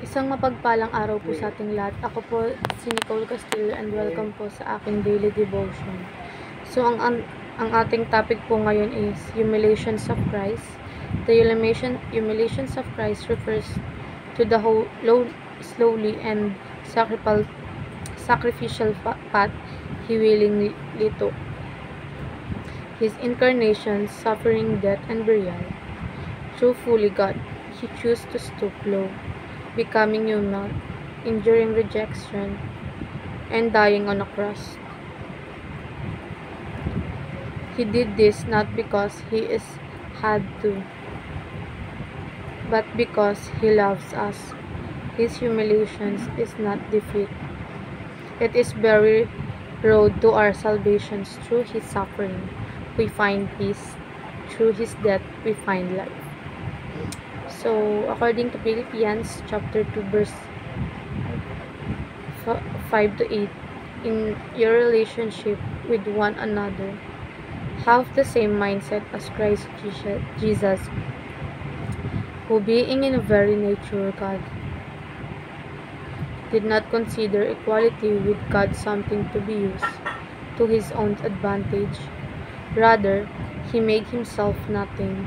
Isang mapagpalang araw po sa ating lahat. Ako po si Nicole Castillo and welcome po sa aking daily devotion. So, ang ating topic po ngayon is humiliations of Christ. The humiliations of Christ refers to the slowly and sacrificial path He willingly took. His incarnation, suffering, death, and burial. True fully God, He chose to stoop low, becoming human, enduring rejection, and dying on a cross. He did this not because He had to, but because He loves us. His humiliations is not defeat. It is very road to our salvation. Through His suffering, we find peace. Through His death, we find life. So, according to Philippians chapter 2 verse 5 to 8, in your relationship with one another, have the same mindset as Christ Jesus, who being in a very nature God, did not consider equality with God something to be used to His own advantage. Rather, He made Himself nothing,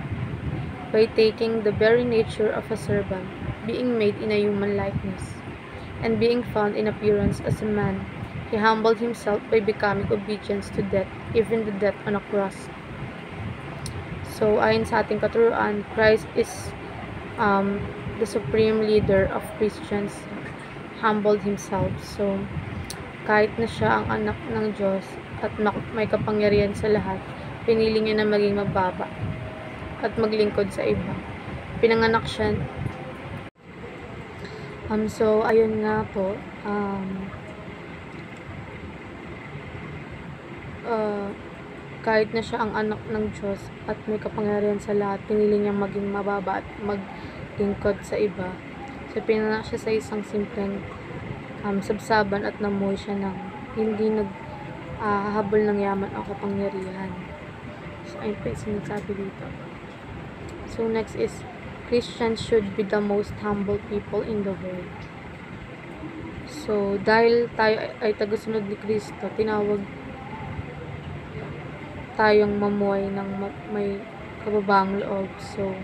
by taking the very nature of a servant, being made in a human likeness, and being found in appearance as a man, He humbled Himself by becoming obedient to death, even the death on a cross. So, ayon sa ating katuruan, Christ is the supreme leader of Christians, humbled Himself. So, kahit na Siya ang anak ng Diyos at may kapangyarihan sa lahat, pinili Niya na maging mababa at maglingkod sa iba. Pinanganak Siya. So, ayun nga po. Kahit na Siya ang anak ng Diyos at may kapangyarihan sa lahat, pinili Niyang maging mababa at maglingkod sa iba. So, pinanganak Siya sa isang simpleng sabsaban at namuhay Siya ng hindi naghahabol ng yaman o kapangyarihan. So, ayun po yung sinasabi dito. So, next is, Christians should be the most humble people in the world. So, dahil tayo ay tagasunod ni Kristo, tinawag tayong mamuhay ng may kababang loob. So,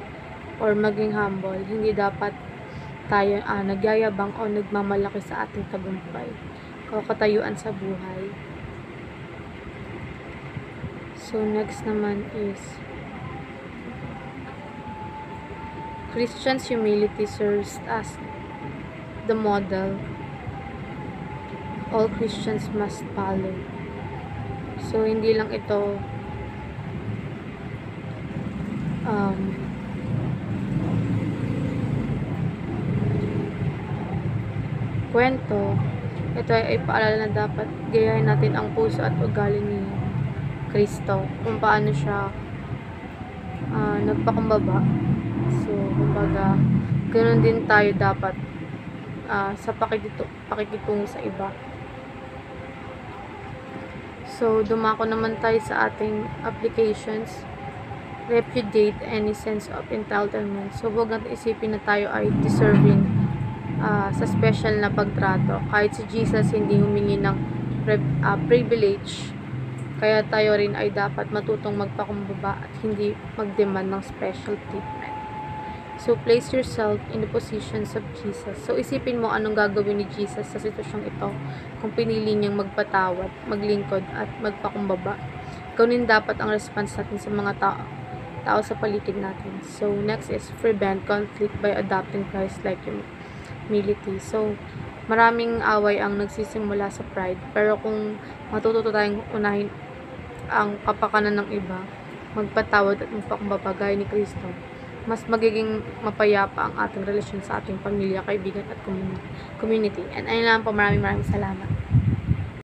or maging humble. Hindi dapat tayo nagyayabang o nagmamalaki sa ating tagumpay o katayuan sa buhay. So, next naman is, Christians' humility serves as the model all Christians must follow. So, hindi lang ito kwento. Ito ay paalala na dapat gayahin natin ang puso at ugali ni Kristo, kung paano Siya nagpakumbaba. So, kumbaga, ganoon din tayo dapat sa pakikitungo sa iba. So, dumako naman tayo sa ating applications. Repudiate any sense of entitlement. So, huwag natin isipin na tayo ay deserving sa special na pagtrato. Kahit si Jesus hindi humingi ng privilege, kaya tayo rin ay dapat matutong magpakumbaba at hindi mag-demand ng special treatment. So, place yourself in the positions of Jesus. So, isipin mo anong gagawin ni Jesus sa sitwasyong ito kung pinili Niyang magpatawad, maglingkod, at magpakumbaba. Gawin dapat ang response natin sa mga tao sa paligid natin. So, next is prevent conflict by adopting Christ-like humility. So, maraming away ang nagsisimula sa pride. Pero kung matututo tayong unahin ang kapakanan ng iba, magpatawad at magpakumbaba gaya ni Kristo, mas magiging mapayapa ang ating relasyon sa ating pamilya, kaibigan at community. And ayun lang po, maraming salamat.